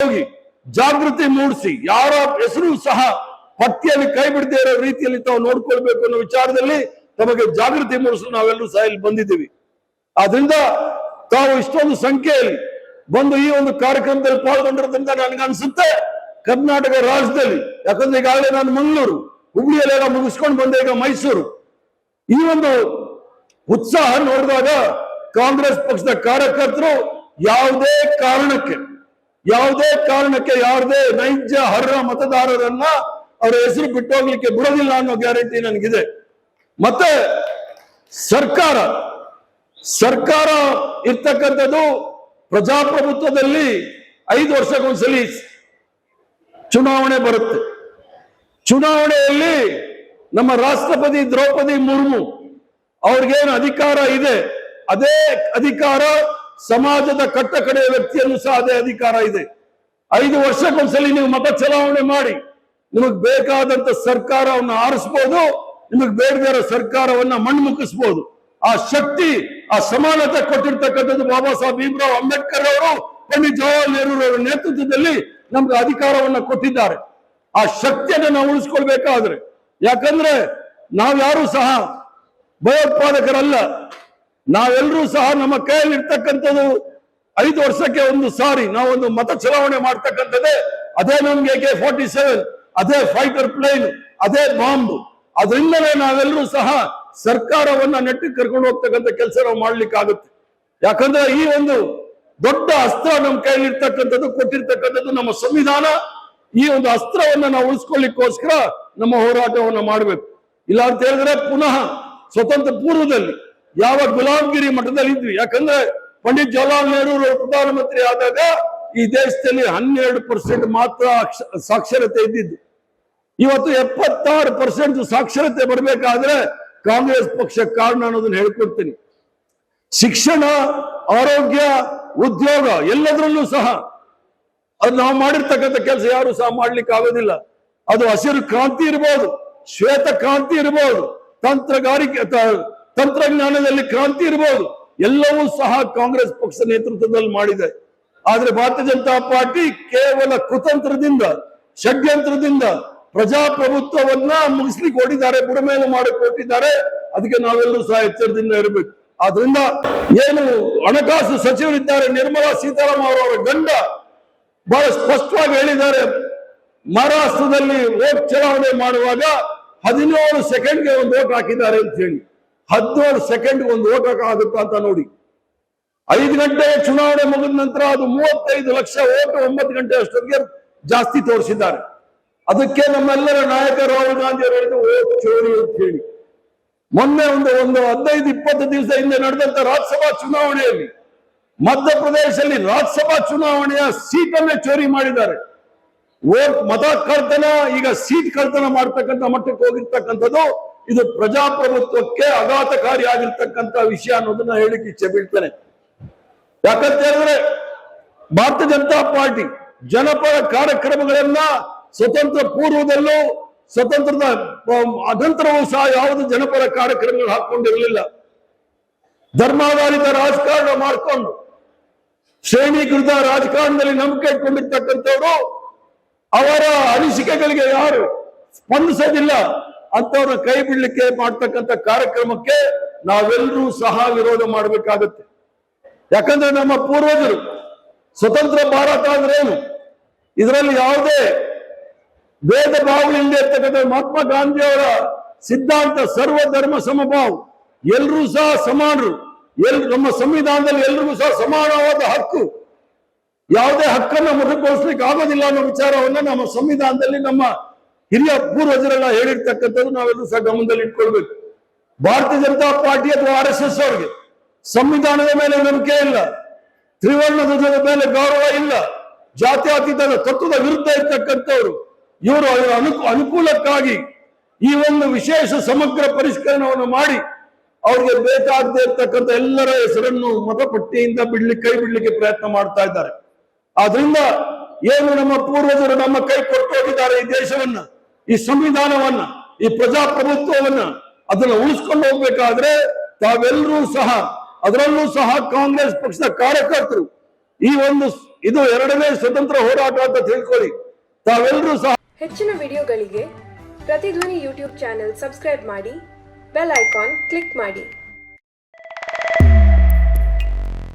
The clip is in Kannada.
ಹೋಗಿ ಜಾಗೃತಿ ಮೂಡಿಸಿ ಯಾರ ಹೆಸರು ಸಹ ಪಟ್ಟಿಯಲ್ಲಿ ಕೈ ಬಿಡದೇ ಇರೋ ರೀತಿಯಲ್ಲಿ ತಾವು ನೋಡ್ಕೊಳ್ಬೇಕು ಅನ್ನೋ ವಿಚಾರದಲ್ಲಿ ತಮಗೆ ಜಾಗೃತಿ ಮೂಡಿಸಲು ನಾವೆಲ್ಲರೂ ಸಹ ಇಲ್ಲಿ ಬಂದಿದ್ದೀವಿ. ಆದ್ರಿಂದ ತಾವು ಇಷ್ಟೊಂದು ಸಂಖ್ಯೆಯಲ್ಲಿ ಬಂದು ಈ ಒಂದು ಕಾರ್ಯಕ್ರಮದಲ್ಲಿ ಪಾಲ್ಗೊಂಡಿರೋದ್ರಿಂದ ನನಗನ್ಸುತ್ತೆ ಕರ್ನಾಟಕ ರಾಜ್ಯದಲ್ಲಿ, ಯಾಕಂದ್ರೆ ಈಗಾಗಲೇ ನಾನು ಮಂಗಳೂರು ಹುಬ್ಳಿಯಲ್ಲೆಲ್ಲ ಮುಗಿಸ್ಕೊಂಡು ಬಂದೆ, ಈಗ ಮೈಸೂರು, ಈ ಒಂದು ಉತ್ಸಾಹ ನೋಡಿದಾಗ ಕಾಂಗ್ರೆಸ್ ಪಕ್ಷದ ಕಾರ್ಯಕರ್ತರು ಯಾವುದೇ ಕಾರಣಕ್ಕೆ ಯಾವುದೇ ನೈಜ ಅರ್ಹ ಮತದಾರರನ್ನ ಅವರ ಹೆಸರು ಬಿಟ್ಟೋಗ್ಲಿಕ್ಕೆ ಬಿಡೋದಿಲ್ಲ ಅನ್ನೋ ಗ್ಯಾರಂಟಿ ನನಗಿದೆ. ಮತ್ತೆ ಸರ್ಕಾರ ಇರ್ತಕ್ಕಂಥದ್ದು ಪ್ರಜಾಪ್ರಭುತ್ವದಲ್ಲಿ 5 ವರ್ಷಕ್ಕೊಂದ್ಸಲಿ ಚುನಾವಣೆ ಬರುತ್ತೆ. ಚುನಾವಣೆಯಲ್ಲಿ ನಮ್ಮ ರಾಷ್ಟ್ರಪತಿ ದ್ರೌಪದಿ ಮುರ್ಮು ಅವ್ರಿಗೇನು ಅಧಿಕಾರ ಇದೆ, ಅದೇ ಅಧಿಕಾರ ಸಮಾಜದ ಕಟ್ಟಕಡೆಯ ವ್ಯಕ್ತಿಯಲ್ಲೂ ಸಹ ಅದೇ ಅಧಿಕಾರ ಇದೆ. 5 ವರ್ಷಕ್ಕೊಂದ್ಸಲಿ ನೀವು ಮತ ಚಲಾವಣೆ ಮಾಡಿ ನಿಮಗ್ ಬೇಕಾದಂತ ಸರ್ಕಾರವನ್ನು ಆರಿಸಬಹುದು, ನಿಮಗ್ ಬೇಡದೇ ಇರೋ ಸರ್ಕಾರವನ್ನ ಮಣ್ಮುಕ್ಕಿಸಬಹುದು. ಆ ಶಕ್ತಿ, ಆ ಸಮಾನತೆ ಕೊಟ್ಟಿರ್ತಕ್ಕಂಥದ್ದು ಬಾಬಾ ಸಾಹೇಬ್ ಭೀಮ್ರಾವ್ ಅಂಬೇಡ್ಕರ್ ಅವರು, ಪಂಡಿತ್ ಜವಾಹರ್ಲಾಲ್ ನೆಹರು ಅವರ ನೇತೃತ್ವದಲ್ಲಿ ನಮ್ಗೆ ಅಧಿಕಾರವನ್ನ ಕೊಟ್ಟಿದ್ದಾರೆ. ಆ ಶಕ್ತಿಯನ್ನು ನಾವು ಉಳಿಸ್ಕೊಳ್ಬೇಕಾದ್ರೆ, ಯಾಕಂದ್ರೆ ನಾವ್ಯಾರು ಸಹ ಭಯೋತ್ಪಾದಕರಲ್ಲ, ನಾವೆಲ್ಲರೂ ಸಹ ನಮ್ಮ ಕೈಯಲ್ಲಿ ಇರ್ತಕ್ಕಂಥದ್ದು 5 ವರ್ಷಕ್ಕೆ ಒಂದು ಸಾರಿ ನಾವೊಂದು ಮತ ಚಲಾವಣೆ ಮಾಡ್ತಕ್ಕಂಥದ್ದೇ, ಅದೇ ನಮ್ಗೆ AK-47, ಅದೇ ಫೈಟರ್ ಪ್ಲೇನ್, ಅದೇ ಬಾಂಬ್. ಅದರಿಂದಲೇ ನಾವೆಲ್ಲರೂ ಸಹ ಸರ್ಕಾರವನ್ನ ನೆಟ್ಟಿಗೆ ಕರ್ಕೊಂಡು ಹೋಗ್ತಕ್ಕಂಥ ಕೆಲಸ ನಾವು ಮಾಡ್ಲಿಕ್ಕಾಗುತ್ತೆ. ಯಾಕಂದ್ರೆ ಈ ಒಂದು ದೊಡ್ಡ ಅಸ್ತ್ರ ನಮ್ಮ ಕೈಯಲ್ಲಿ ಇರ್ತಕ್ಕಂಥದ್ದು, ಕೊಟ್ಟಿರ್ತಕ್ಕಂಥದ್ದು ನಮ್ಮ ಸಂವಿಧಾನ. ಈ ಒಂದು ಅಸ್ತ್ರವನ್ನ ನಾವು ಉಳಿಸ್ಕೊಳ್ಳಿಕ್ಕೋಸ್ಕರ ನಮ್ಮ ಹೋರಾಟವನ್ನ ಮಾಡಬೇಕು. ಇಲ್ಲ ಅಂತ ಹೇಳಿದ್ರೆ ಪುನಃ ಸ್ವತಂತ್ರ ಪೂರ್ವದಲ್ಲಿ ಯಾವ ಗುಲಾಮಗಿರಿ ಮಠದಲ್ಲಿ ಇದ್ವಿ. ಯಾಕಂದ್ರೆ ಪಂಡಿತ್ ಜವಾಹರ್ಲಾಲ್ ನೆಹರು ಪ್ರಧಾನಮಂತ್ರಿ ಆದಾಗ ಈ ದೇಶದಲ್ಲಿ 12% ಮಾತ್ರ ಸಾಕ್ಷರತೆ ಇದ್ದಿದ್ದು. ಇವತ್ತು 76% ಸಾಕ್ಷರತೆ ಬರಬೇಕಾದ್ರೆ ಕಾಂಗ್ರೆಸ್ ಪಕ್ಷ ಕಾರಣ ಅನ್ನೋದನ್ನ ಹೇಳ್ಕೊಡ್ತೀನಿ. ಶಿಕ್ಷಣ, ಆರೋಗ್ಯ, ಉದ್ಯೋಗ ಎಲ್ಲದರಲ್ಲೂ ಸಹ ಅದು ನಾವು ಮಾಡಿರ್ತಕ್ಕಂಥ ಕೆಲಸ ಯಾರು ಸಹ ಮಾಡ್ಲಿಕ್ಕೆ ಆಗೋದಿಲ್ಲ. ಅದು ಹಸಿರು ಕ್ರಾಂತಿ ಇರ್ಬೋದು, ಶ್ವೇತ ಕ್ರಾಂತಿ ಇರ್ಬೋದು, ತಂತ್ರಜ್ಞಾನದಲ್ಲಿ ಕ್ರಾಂತಿ ಇರ್ಬೋದು, ಎಲ್ಲವೂ ಸಹ ಕಾಂಗ್ರೆಸ್ ಪಕ್ಷ ನೇತೃತ್ವದಲ್ಲಿ ಮಾಡಿದೆ. ಆದ್ರೆ ಭಾರತೀಯ ಜನತಾ ಪಾರ್ಟಿ ಕೇವಲ ಕುತಂತ್ರದಿಂದ, ಷಡ್ಯಂತ್ರದಿಂದ ಪ್ರಜಾಪ್ರಭುತ್ವವನ್ನ ಮುಗಿಸ್ಲಿಕ್ಕೆ ಹೊಡಿದ್ದಾರೆ, ಬುಡಮೇಲು ಮಾಡಕ್ಕೆ ಹೊರಟಿದ್ದಾರೆ. ಅದಕ್ಕೆ ನಾವೆಲ್ಲರೂ ಸಹ ಎಚ್ಚರದಿಂದ ಇರಬೇಕು. ಆದ್ರಿಂದ ಏನು ಹಣಕಾಸು ಸಚಿವರಿದ್ದಾರೆ ನಿರ್ಮಲಾ ಸೀತಾರಾಮನ್ ಅವರ ಗಂಡ ಬಹಳ ಸ್ಪಷ್ಟವಾಗಿ ಹೇಳಿದ್ದಾರೆ, ಮಹಾರಾಷ್ಟ್ರದಲ್ಲಿ ವೋಟ್ ಚಲಾವಣೆ ಮಾಡುವಾಗ 17 ಸೆಕೆಂಡ್ಗೆ ಒಂದು ವೋಟ್ ಹಾಕಿದ್ದಾರೆ ಅಂತ ಹೇಳಿ. 17 ಸೆಕೆಂಡ್ಗೆ ಒಂದು ವೋಟ್ ಹಾಕಾಗುತ್ತಾ ಅಂತ ನೋಡಿ. 5 ಗಂಟೆ ಚುನಾವಣೆ ಮುಗಿದ ನಂತರ ಅದು 35 ಲಕ್ಷ ವೋಟ್ 9 ಗಂಟೆ ಅಷ್ಟೊತ್ತಿಗೆ ಜಾಸ್ತಿ ತೋರಿಸಿದ್ದಾರೆ. ಅದಕ್ಕೆ ನಮ್ಮೆಲ್ಲರ ನಾಯಕ ರಾಹುಲ್ ಗಾಂಧಿ ಅವರು ಹೇಳಿದ್ರು ವೋಟ್ ಚೋರಿ ಅಂತ ಹೇಳಿ. ಮೊನ್ನೆ ಒಂದು 15-20 ದಿವಸ ಹಿಂದೆ ನಡೆದಂತ ರಾಜ್ಯಸಭಾ ಚುನಾವಣೆಯಲ್ಲಿ ಮಧ್ಯಪ್ರದೇಶದಲ್ಲಿ ರಾಜ್ಯಸಭಾ ಚುನಾವಣೆಯ ಸೀಟನ್ನೇ ಚೋರಿ ಮಾಡಿದ್ದಾರೆ. ವೋಟ್ ಮತ ಕಳ್ತನ, ಈಗ ಸೀಟ್ ಕಳ್ತನ ಮಾಡ್ತಕ್ಕಂಥ ಮಟ್ಟಕ್ಕೆ ಹೋಗಿರ್ತಕ್ಕಂಥದ್ದು. ಇದು ಪ್ರಜಾಪ್ರಭುತ್ವಕ್ಕೆ ಆಘಾತಕಾರಿಯಾಗಿರ್ತಕ್ಕಂಥ ವಿಷಯ ಅನ್ನೋದನ್ನ ಹೇಳಿಕ್ಕೆ ಇಚ್ಛೆ ಬೀಳ್ತೇನೆ. ಯಾಕಂತ ಹೇಳಿದ್ರೆ ಭಾರತೀಯ ಜನತಾ ಪಾರ್ಟಿ ಜನಪರ ಕಾರ್ಯಕ್ರಮಗಳನ್ನ ಸ್ವತಂತ್ರ ಪೂರ್ವದಲ್ಲೂ ಸ್ವತಂತ್ರದ ಅನಂತರವೂ ಸಹ ಯಾವುದೇ ಜನಪರ ಕಾರ್ಯಕ್ರಮಗಳು ಹಾಕೊಂಡಿರಲಿಲ್ಲ. ಧರ್ಮಾಧಾರಿತ ರಾಜಕಾರಣ ಮಾಡಿಕೊಂಡು ಶ್ರೇಣೀಕೃತ ರಾಜಕಾರಣದಲ್ಲಿ ನಂಬಿಕೆ ಇಟ್ಕೊಂಡಿರ್ತಕ್ಕಂಥವ್ರು, ಅವರ ಅನಿಸಿಕೆಗಳಿಗೆ ಯಾರು ಸ್ಪಂದಿಸೋದಿಲ್ಲ ಅಂತವ್ರನ್ನ ಕೈ ಬಿಡ್ಲಿಕ್ಕೆ ಮಾಡ್ತಕ್ಕಂಥ ಕಾರ್ಯಕ್ರಮಕ್ಕೆ ನಾವೆಲ್ಲರೂ ಸಹ ವಿರೋಧ ಮಾಡಬೇಕಾಗತ್ತೆ. ಯಾಕಂದ್ರೆ ನಮ್ಮ ಪೂರ್ವಜರು ಸ್ವತಂತ್ರ ಭಾರತ ಅಂದ್ರೇನು, ಇದರಲ್ಲಿ ಯಾವುದೇ ಭೇದ ಭಾವಗಳಿಲ್ಲದೆ ಇರ್ತಕ್ಕಂಥ ಮಹಾತ್ಮ ಗಾಂಧಿ ಅವರ ಸಿದ್ಧಾಂತ ಸರ್ವಧರ್ಮ ಸಮಭಾವ, ಎಲ್ರೂ ಸಹ ಸಮಾನರು, ನಮ್ಮ ಸಂವಿಧಾನದಲ್ಲಿ ಎಲ್ರಿಗೂ ಸಹ ಸಮಾನವಾದ ಹಕ್ಕು, ಯಾವುದೇ ಹಕ್ಕನ್ನು ಮೊಟಕುಗೊಳಿಸ್ಲಿಕ್ಕೆ ಆಗೋದಿಲ್ಲ ಅನ್ನೋ ವಿಚಾರವನ್ನ ನಮ್ಮ ಸಂವಿಧಾನದಲ್ಲಿ ನಮ್ಮ ಹಿರಿಯ ಪೂರ್ವಜರೆಲ್ಲ ಹೇಳಿರ್ತಕ್ಕಂಥದ್ದು ನಾವೆಲ್ಲರೂ ಸಹ ಗಮನದಲ್ಲಿ ಇಟ್ಕೊಳ್ಬೇಕು. ಭಾರತೀಯ ಜನತಾ ಪಾರ್ಟಿ ಅಥವಾ RSS ಅವರಿಗೆ ಸಂವಿಧಾನದ ಮೇಲೆ ನಂಬಿಕೆ ಇಲ್ಲ, ತ್ರಿವರ್ಣ ಧ್ವಜದ ಮೇಲೆ ಗೌರವ ಇಲ್ಲ, ಜಾತ್ಯತೀತದ ತತ್ವದ ವಿರುದ್ಧ ಇರ್ತಕ್ಕಂಥವ್ರು. ಇವರು ಅವರ ಅನುಕೂಲಕ್ಕಾಗಿ ಈ ಒಂದು ವಿಶೇಷ ಸಮಗ್ರ ಪರಿಷ್ಕರಣವನ್ನು ಮಾಡಿ ಅವ್ರಿಗೆ ಬೇಕಾಗದೇ ಇರ್ತಕ್ಕಂಥ ಎಲ್ಲರ ಹೆಸರನ್ನು ಮತಪಟ್ಟಿಯಿಂದ ಕೈ ಬಿಡ್ಲಿಕ್ಕೆ ಪ್ರಯತ್ನ ಮಾಡ್ತಾ ಇದ್ದಾರೆ. ಆದ್ರಿಂದ ಏನು ನಮ್ಮ ಪೂರ್ವಜರು ನಮ್ಮ ಕೈ ಕೊಟ್ಟು ಹೋಗಿದ್ದಾರೆ, ಈ ದೇಶವನ್ನ, ಈ ಸಂವಿಧಾನವನ್ನ, ಈ ಪ್ರಜಾಪ್ರಭುತ್ವವನ್ನ, ಅದನ್ನ ಉಳಿಸ್ಕೊಂಡು ಹೋಗ್ಬೇಕಾದ್ರೆ ತಾವೆಲ್ಲರೂ ಸಹ, ಅದರಲ್ಲೂ ಸಹ ಕಾಂಗ್ರೆಸ್ ಪಕ್ಷದ ಕಾರ್ಯಕರ್ತರು ಈ ಒಂದು ಇದು ಎರಡನೇ ಸ್ವತಂತ್ರ ಹೋರಾಟ ಅಂತ ತಿಳ್ಕೊಳ್ಳಿ. ತಾವೆಲ್ಲರೂ ಸಹ ಹೆಚ್ಚಿನ ವಿಡಿಯೋಗಳಿಗೆ ಪ್ರತಿಧ್ವನಿ ಯೂಟ್ಯೂಬ್ ಚಾನೆಲ್ ಸಬ್ಸ್ಕ್ರೈಬ್ ಮಾಡಿ, ಬೆಲ್ ಐಕಾನ್ ಕ್ಲಿಕ್ ಮಾಡಿ.